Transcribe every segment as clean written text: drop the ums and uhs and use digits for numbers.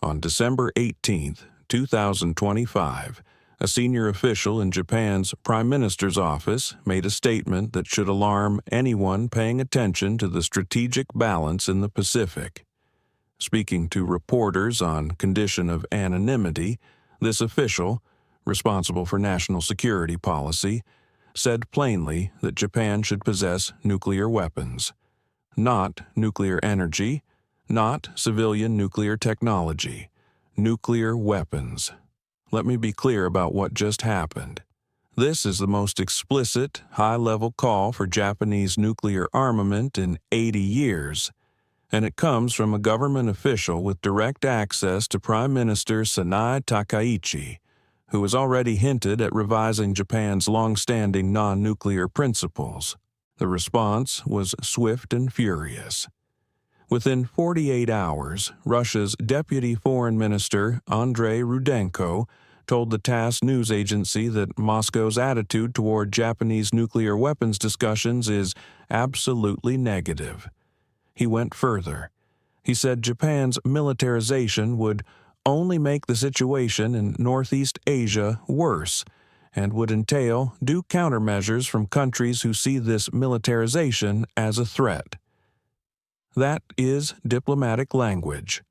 On December 18, 2025, a senior official in Japan's Prime Minister's office made a statement that should alarm anyone paying attention to the strategic balance in the Pacific. Speaking to reporters on condition of anonymity, this official, responsible for national security policy, said plainly that Japan should possess nuclear weapons. Not nuclear energy, not civilian nuclear technology, nuclear weapons. Let me be clear about what just happened. This is the most explicit, high-level call for Japanese nuclear armament in 80 years, and it comes from a government official with direct access to Prime Minister Sanae Takaichi, who has already hinted at revising Japan's long-standing non-nuclear principles. The response was swift and furious. Within 48 hours, Russia's Deputy Foreign Minister Andrei Rudenko told the TASS news agency that Moscow's attitude toward Japanese nuclear weapons discussions is absolutely negative. He went further. He said Japan's militarization would only make the situation in Northeast Asia worse and would entail due countermeasures from countries who see this militarization as a threat. That is diplomatic language.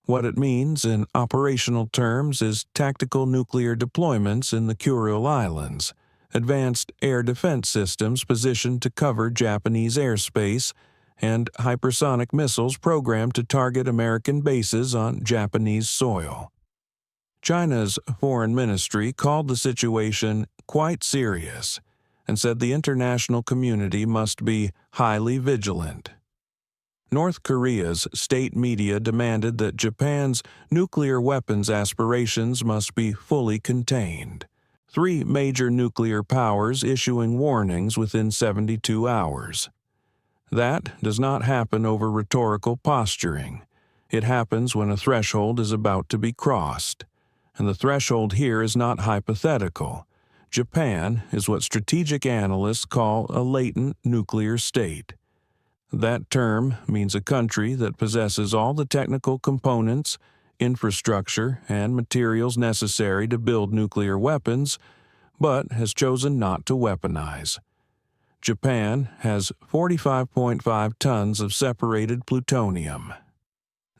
What it means in operational terms is tactical nuclear deployments in the Kuril Islands, advanced air defense systems positioned to cover Japanese airspace, and hypersonic missiles programmed to target American bases on Japanese soil. China's foreign ministry called the situation quite serious and said the international community must be highly vigilant. North Korea's state media demanded that Japan's nuclear weapons aspirations must be fully contained. 3 major nuclear powers issuing warnings within 72 hours. That does not happen over rhetorical posturing. It happens when a threshold is about to be crossed. And the threshold here is not hypothetical. Japan is what strategic analysts call a latent nuclear state. That term means a country that possesses all the technical components, infrastructure, and materials necessary to build nuclear weapons, but has chosen not to weaponize. Japan has 45.5 tons of separated plutonium.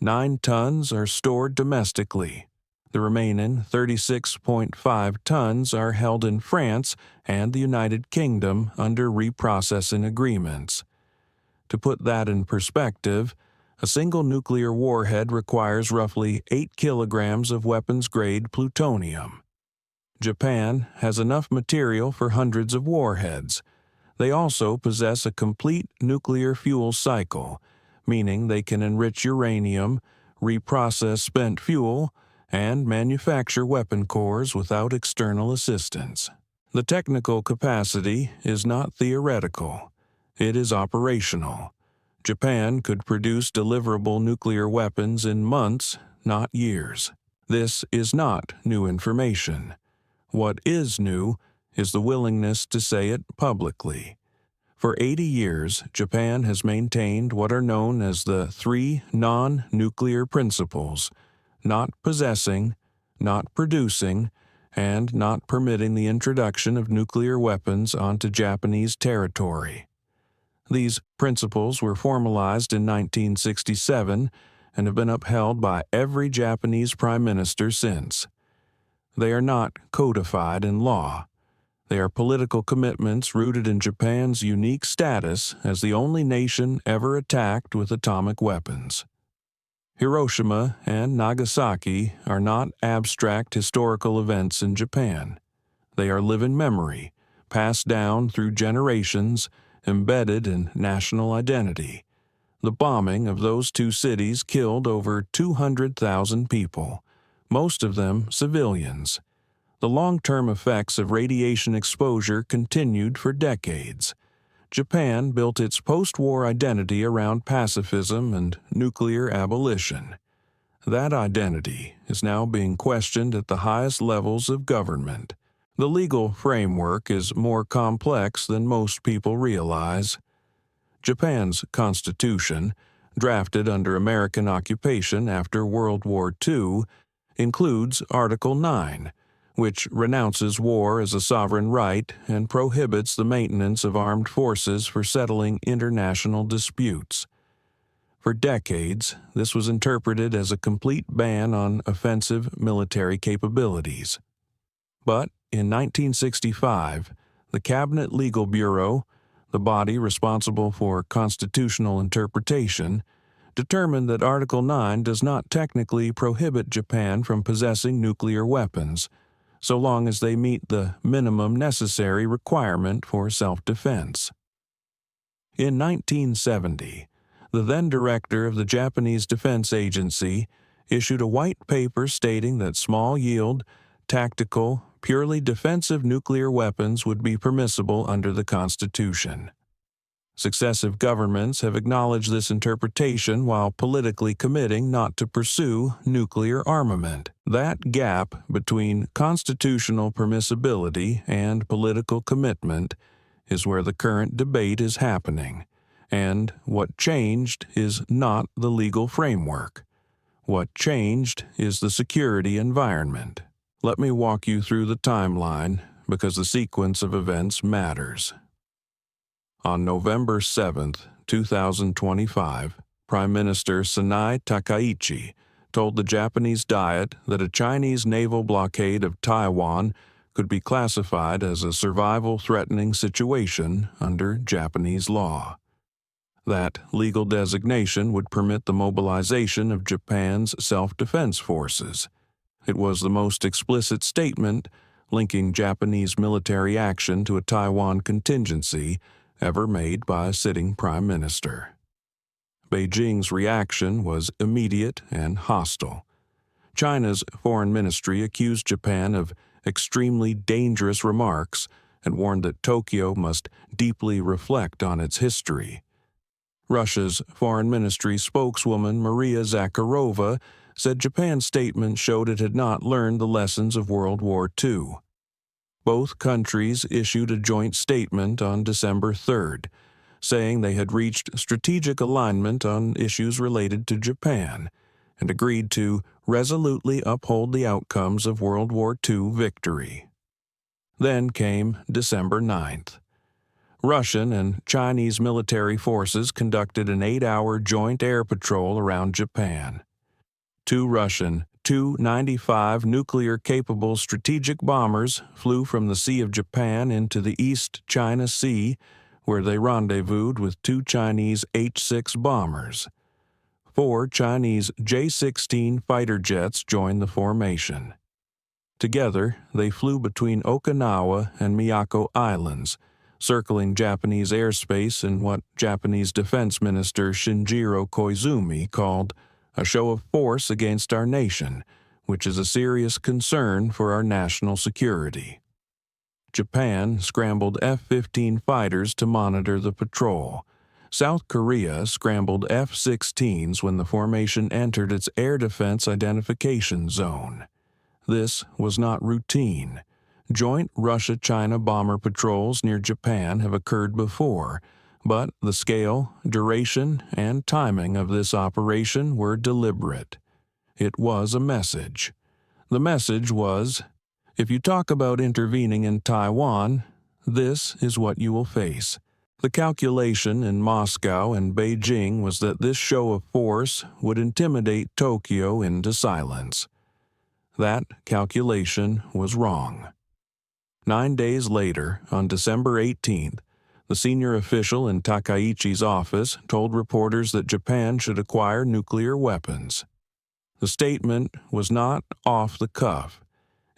9 tons are stored domestically. The remaining 36.5 tons are held in France and the United Kingdom under reprocessing agreements. To put that in perspective, a single nuclear warhead requires roughly 8 kilograms of weapons-grade plutonium. Japan has enough material for hundreds of warheads. They also possess a complete nuclear fuel cycle, meaning they can enrich uranium, reprocess spent fuel, and manufacture weapon cores without external assistance. The technical capacity is not theoretical. It is operational. Japan could produce deliverable nuclear weapons in months, not years. This is not new information. What is new is the willingness to say it publicly. For 80 years, Japan has maintained what are known as the 3 non-nuclear principles: not possessing, not producing, and not permitting the introduction of nuclear weapons onto Japanese territory. These principles were formalized in 1967 and have been upheld by every Japanese prime minister since. They are not codified in law. They are political commitments rooted in Japan's unique status as the only nation ever attacked with atomic weapons. Hiroshima and Nagasaki are not abstract historical events in Japan. They are living memory, passed down through generations, embedded in national identity. The bombing of those 2 cities killed over 200,000 people, most of them civilians. The long-term effects of radiation exposure continued for decades. Japan built its post-war identity around pacifism and nuclear abolition. That identity is now being questioned at the highest levels of government. The legal framework is more complex than most people realize. Japan's constitution, drafted under American occupation after World War II, includes Article 9, which renounces war as a sovereign right and prohibits the maintenance of armed forces for settling international disputes. For decades, this was interpreted as a complete ban on offensive military capabilities. But in 1965, the Cabinet Legal Bureau, the body responsible for constitutional interpretation, determined that Article 9 does not technically prohibit Japan from possessing nuclear weapons, so long as they meet the minimum necessary requirement for self-defense. In 1970, the then director of the Japanese Defense Agency issued a white paper stating that small-yield, tactical, purely defensive nuclear weapons would be permissible under the Constitution. Successive governments have acknowledged this interpretation while politically committing not to pursue nuclear armament. That gap between constitutional permissibility and political commitment is where the current debate is happening, and what changed is not the legal framework. What changed is the security environment. Let me walk you through the timeline because the sequence of events matters. On November 7, 2025, Prime Minister Sanai Takaichi told the Japanese Diet that a Chinese naval blockade of Taiwan could be classified as a survival-threatening situation under Japanese law. That legal designation would permit the mobilization of Japan's self-defense forces. It was the most explicit statement linking Japanese military action to a Taiwan contingency ever made by a sitting prime minister. Beijing's reaction was immediate and hostile. China's foreign ministry accused Japan of extremely dangerous remarks and warned that Tokyo must deeply reflect on its history. Russia's foreign ministry spokeswoman Maria Zakharova said Japan's statement showed it had not learned the lessons of World War II. Both countries issued a joint statement on December 3rd, saying they had reached strategic alignment on issues related to Japan and agreed to resolutely uphold the outcomes of World War II victory. Then came December 9th. Russian and Chinese military forces conducted an 8-hour joint air patrol around Japan. Two Russian Tu-95 nuclear-capable strategic bombers flew from the Sea of Japan into the East China Sea, where they rendezvoused with two Chinese H-6 bombers. 4 Chinese J-16 fighter jets joined the formation. Together, they flew between Okinawa and Miyako Islands, circling Japanese airspace in what Japanese Defense Minister Shinjiro Koizumi called a show of force against our nation, which is a serious concern for our national security. Japan scrambled F-15 fighters to monitor the patrol. South Korea scrambled F-16s when the formation entered its air defense identification zone. This was not routine. Joint Russia-China bomber patrols near Japan have occurred before, but the scale, duration, and timing of this operation were deliberate. It was a message. The message was, if you talk about intervening in Taiwan, this is what you will face. The calculation in Moscow and Beijing was that this show of force would intimidate Tokyo into silence. That calculation was wrong. 9 days later, on December 18th, the senior official in Takaichi's office told reporters that Japan should acquire nuclear weapons. The statement was not off the cuff.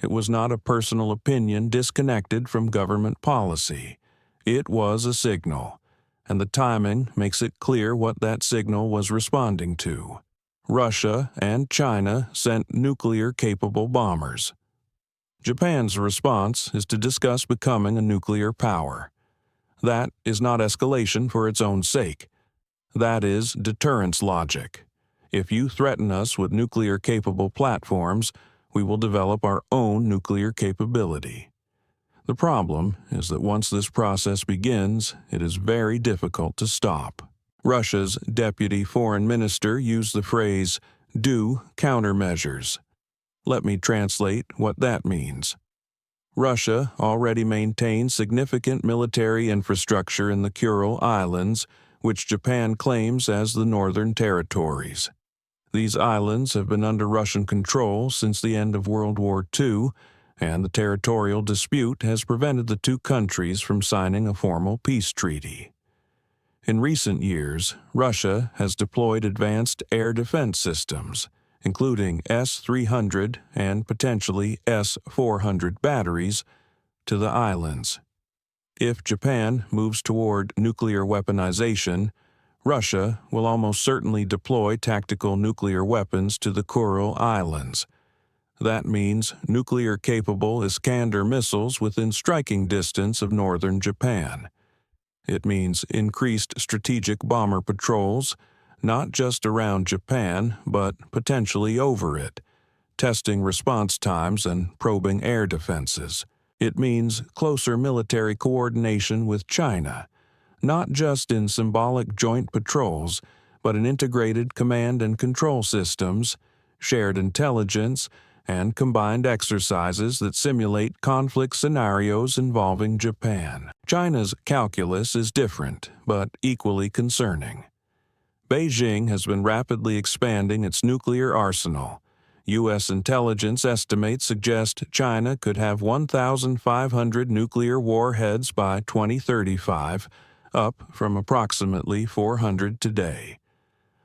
It was not a personal opinion disconnected from government policy. It was a signal, and the timing makes it clear what that signal was responding to. Russia and China sent nuclear-capable bombers. Japan's response is to discuss becoming a nuclear power. That is not escalation for its own sake. That is deterrence logic. If you threaten us with nuclear-capable platforms, we will develop our own nuclear capability. The problem is that once this process begins, it is very difficult to stop. Russia's deputy foreign minister used the phrase, "do countermeasures." Let me translate what that means. Russia already maintains significant military infrastructure in the Kuril Islands, which Japan claims as the Northern Territories. These islands have been under Russian control since the end of World War II, and the territorial dispute has prevented the two countries from signing a formal peace treaty. In recent years, Russia has deployed advanced air defense systems, including S-300 and potentially S-400 batteries, to the islands. If Japan moves toward nuclear weaponization, Russia will almost certainly deploy tactical nuclear weapons to the Kuril Islands. That means nuclear-capable Iskander missiles within striking distance of northern Japan. It means increased strategic bomber patrols, not just around Japan, but potentially over it, testing response times and probing air defenses. It means closer military coordination with China, not just in symbolic joint patrols, but in integrated command and control systems, shared intelligence, and combined exercises that simulate conflict scenarios involving Japan. China's calculus is different, but equally concerning. Beijing has been rapidly expanding its nuclear arsenal. U.S. intelligence estimates suggest China could have 1,500 nuclear warheads by 2035, up from approximately 400 today.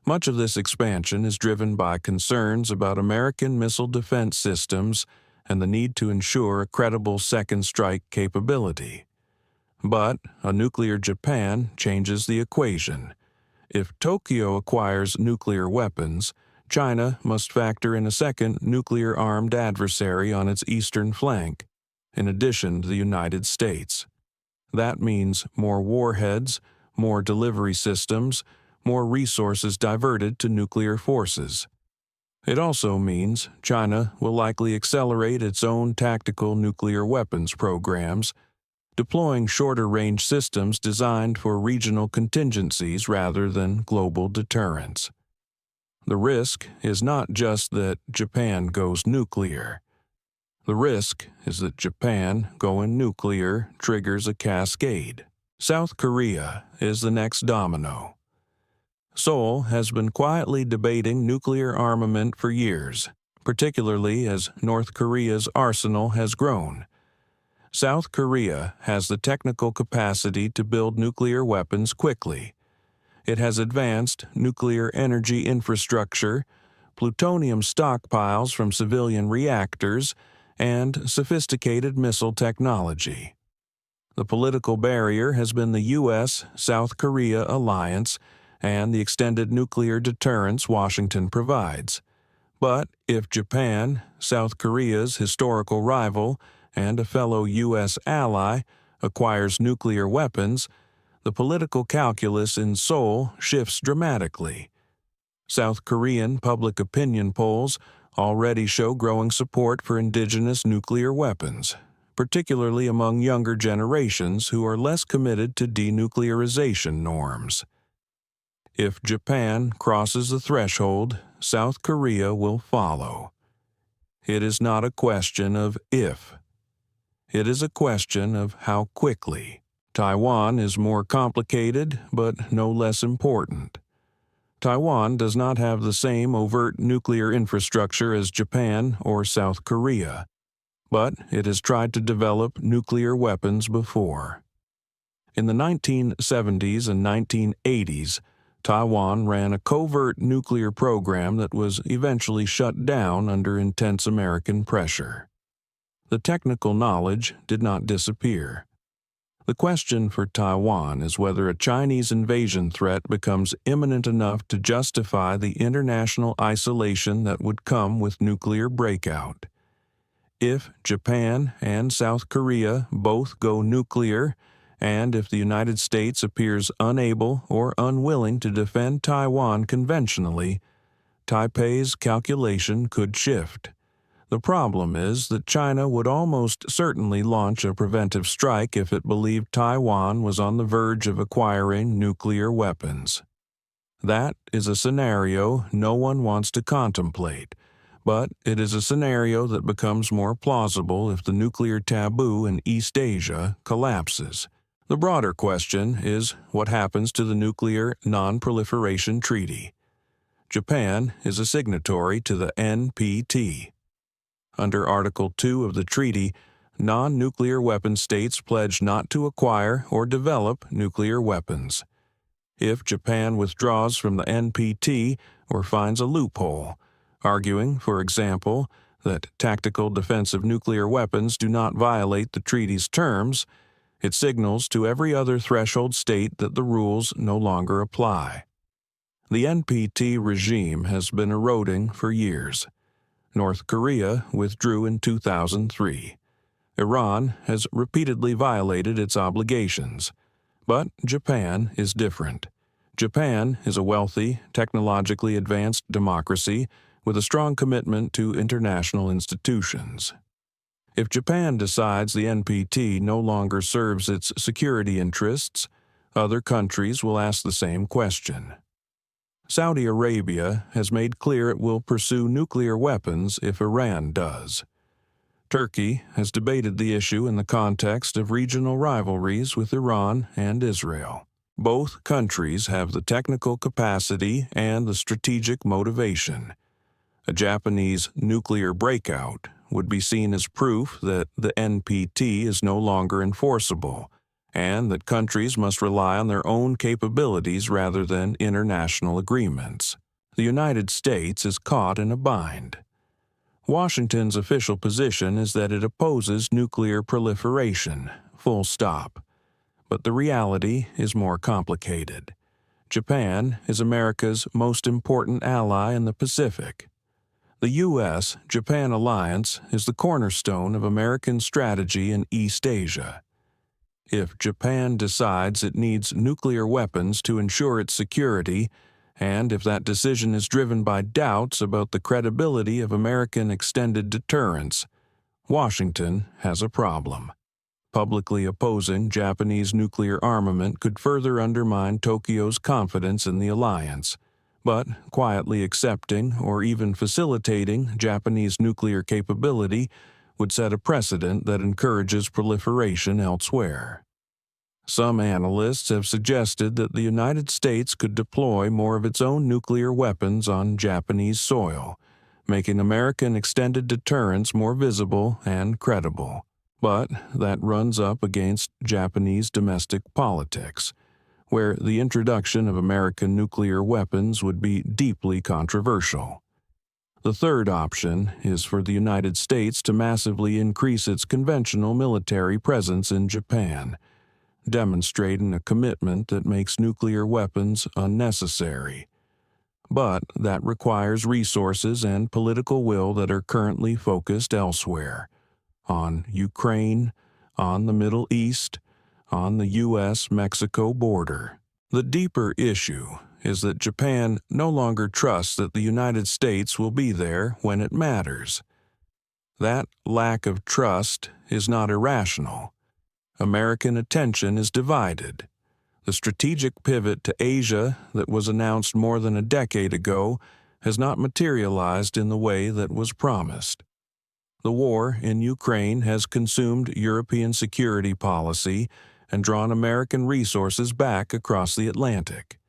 Much of this expansion is driven by concerns about American missile defense systems and the need to ensure a credible second strike capability. But a nuclear Japan changes the equation. If Tokyo acquires nuclear weapons, China must factor in a second nuclear-armed adversary on its eastern flank, in addition to the United States. That means more warheads, more delivery systems, more resources diverted to nuclear forces. It also means China will likely accelerate its own tactical nuclear weapons programs, deploying shorter-range systems designed for regional contingencies rather than global deterrence. The risk is not just that Japan goes nuclear. The risk is that Japan going nuclear triggers a cascade. South Korea is the next domino. Seoul has been quietly debating nuclear armament for years, particularly as North Korea's arsenal has grown. South Korea has the technical capacity to build nuclear weapons quickly. It has advanced nuclear energy infrastructure, plutonium stockpiles from civilian reactors, and sophisticated missile technology. The political barrier has been the U.S.-South Korea alliance and the extended nuclear deterrence Washington provides. But if Japan, South Korea's historical rival and a fellow U.S. ally, acquires nuclear weapons, the political calculus in Seoul shifts dramatically. South Korean public opinion polls already show growing support for indigenous nuclear weapons, particularly among younger generations who are less committed to denuclearization norms. If Japan crosses the threshold, South Korea will follow. It is not a question of if. It is a question of how quickly. Taiwan is more complicated, but no less important. Taiwan does not have the same overt nuclear infrastructure as Japan or South Korea, but it has tried to develop nuclear weapons before. In the 1970s and 1980s, Taiwan ran a covert nuclear program that was eventually shut down under intense American pressure. The technical knowledge did not disappear. The question for Taiwan is whether a Chinese invasion threat becomes imminent enough to justify the international isolation that would come with nuclear breakout. If Japan and South Korea both go nuclear, and if the United States appears unable or unwilling to defend Taiwan conventionally, Taipei's calculation could shift. The problem is that China would almost certainly launch a preventive strike if it believed Taiwan was on the verge of acquiring nuclear weapons. That is a scenario no one wants to contemplate, but it is a scenario that becomes more plausible if the nuclear taboo in East Asia collapses. The broader question is what happens to the Nuclear Non-Proliferation Treaty. Japan is a signatory to the NPT. Under Article 2 of the treaty, non-nuclear weapon states pledge not to acquire or develop nuclear weapons. If Japan withdraws from the NPT or finds a loophole, arguing, for example, that tactical defensive nuclear weapons do not violate the treaty's terms, it signals to every other threshold state that the rules no longer apply. The NPT regime has been eroding for years. North Korea withdrew in 2003. Iran has repeatedly violated its obligations. But Japan is different. Japan is a wealthy, technologically advanced democracy with a strong commitment to international institutions. If Japan decides the NPT no longer serves its security interests, other countries will ask the same question. Saudi Arabia has made clear it will pursue nuclear weapons if Iran does. Turkey has debated the issue in the context of regional rivalries with Iran and Israel. Both countries have the technical capacity and the strategic motivation. A Japanese nuclear breakout would be seen as proof that the NPT is no longer enforceable, and that countries must rely on their own capabilities rather than international agreements. The United States is caught in a bind. Washington's official position is that it opposes nuclear proliferation, full stop. But the reality is more complicated. Japan is America's most important ally in the Pacific. The U.S.-Japan alliance is the cornerstone of American strategy in East Asia. If Japan decides it needs nuclear weapons to ensure its security, and if that decision is driven by doubts about the credibility of American extended deterrence, Washington has a problem. Publicly opposing Japanese nuclear armament could further undermine Tokyo's confidence in the alliance, but quietly accepting or even facilitating Japanese nuclear capability would set a precedent that encourages proliferation elsewhere. Some analysts have suggested that the United States could deploy more of its own nuclear weapons on Japanese soil, making American extended deterrence more visible and credible. But that runs up against Japanese domestic politics, where the introduction of American nuclear weapons would be deeply controversial. The third option is for the United States to massively increase its conventional military presence in Japan, demonstrating a commitment that makes nuclear weapons unnecessary. But that requires resources and political will that are currently focused elsewhere, on Ukraine, on the Middle East, on the U.S.-Mexico border. The deeper issue is that Japan no longer trusts that the United States will be there when it matters. That lack of trust is not irrational. American attention is divided. The strategic pivot to Asia that was announced more than a decade ago has not materialized in the way that was promised. The war in Ukraine has consumed European security policy and drawn American resources back across the Atlantic.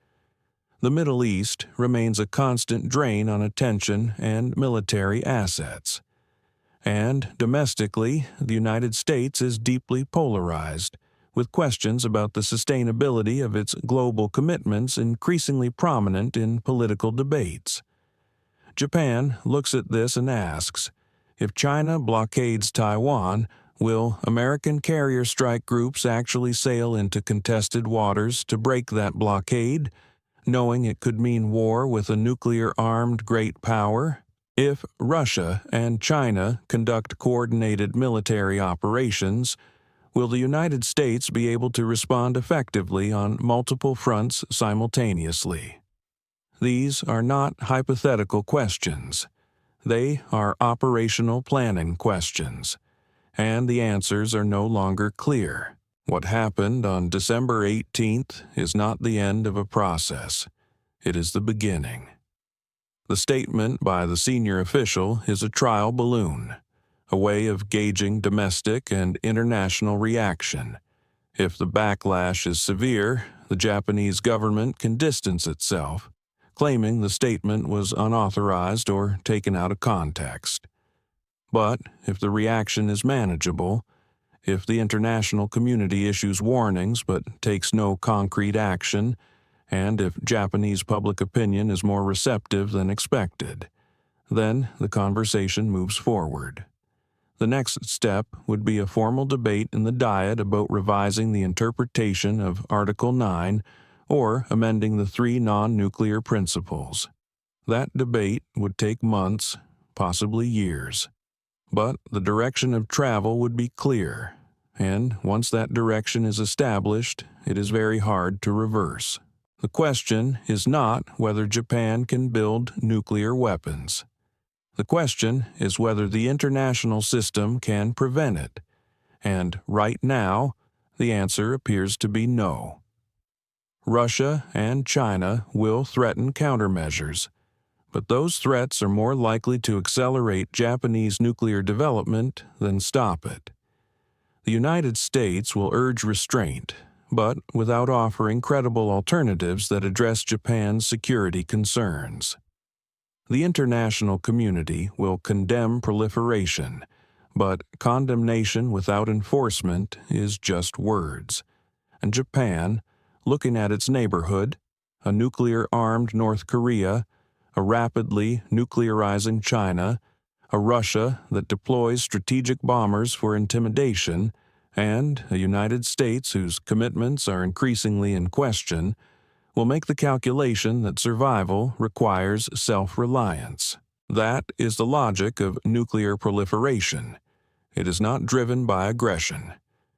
The Middle East remains a constant drain on attention and military assets. And domestically, the United States is deeply polarized, with questions about the sustainability of its global commitments increasingly prominent in political debates. Japan looks at this and asks, if China blockades Taiwan, will American carrier strike groups actually sail into contested waters to break that blockade, knowing it could mean war with a nuclear-armed great power? If Russia and China conduct coordinated military operations, will the United States be able to respond effectively on multiple fronts simultaneously? These are not hypothetical questions. They are operational planning questions, and the answers are no longer clear. What happened on December 18th is not the end of a process. It is the beginning. The statement by the senior official is a trial balloon, a way of gauging domestic and international reaction. If the backlash is severe, the Japanese government can distance itself, claiming the statement was unauthorized or taken out of context. But if the reaction is manageable, if the international community issues warnings but takes no concrete action, and if Japanese public opinion is more receptive than expected, then the conversation moves forward. The next step would be a formal debate in the Diet about revising the interpretation of Article 9 or amending the 3 non-nuclear principles. That debate would take months, possibly years. But the direction of travel would be clear, and once that direction is established, it is very hard to reverse. The question is not whether Japan can build nuclear weapons. The question is whether the international system can prevent it, and right now, the answer appears to be no. Russia and China will threaten countermeasures, but those threats are more likely to accelerate Japanese nuclear development than stop it. The United States will urge restraint, but without offering credible alternatives that address Japan's security concerns. The international community will condemn proliferation, but condemnation without enforcement is just words. And Japan, looking at its neighborhood, a nuclear-armed North Korea, a rapidly nuclearizing China, a Russia that deploys strategic bombers for intimidation, and a United States whose commitments are increasingly in question, will make the calculation that survival requires self-reliance. That is the logic of nuclear proliferation. It is not driven by aggression.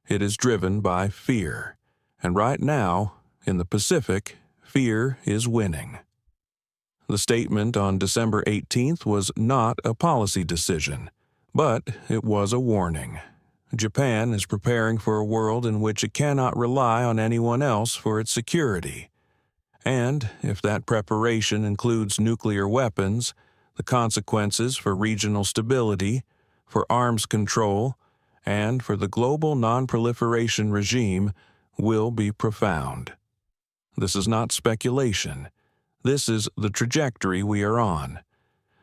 It is driven by fear. And right now, in the Pacific, fear is winning. The statement on December 18th was not a policy decision, but it was a warning. Japan is preparing for a world in which it cannot rely on anyone else for its security. And if that preparation includes nuclear weapons, the consequences for regional stability, for arms control, and for the global non-proliferation regime will be profound. This is not speculation. This is the trajectory we are on.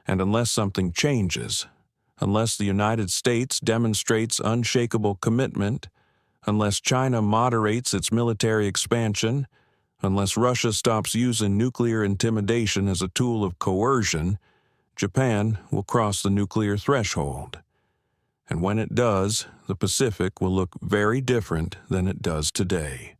And unless something changes, unless the United States demonstrates unshakable commitment, unless China moderates its military expansion, unless Russia stops using nuclear intimidation as a tool of coercion, Japan will cross the nuclear threshold. And when it does, the Pacific will look very different than it does today.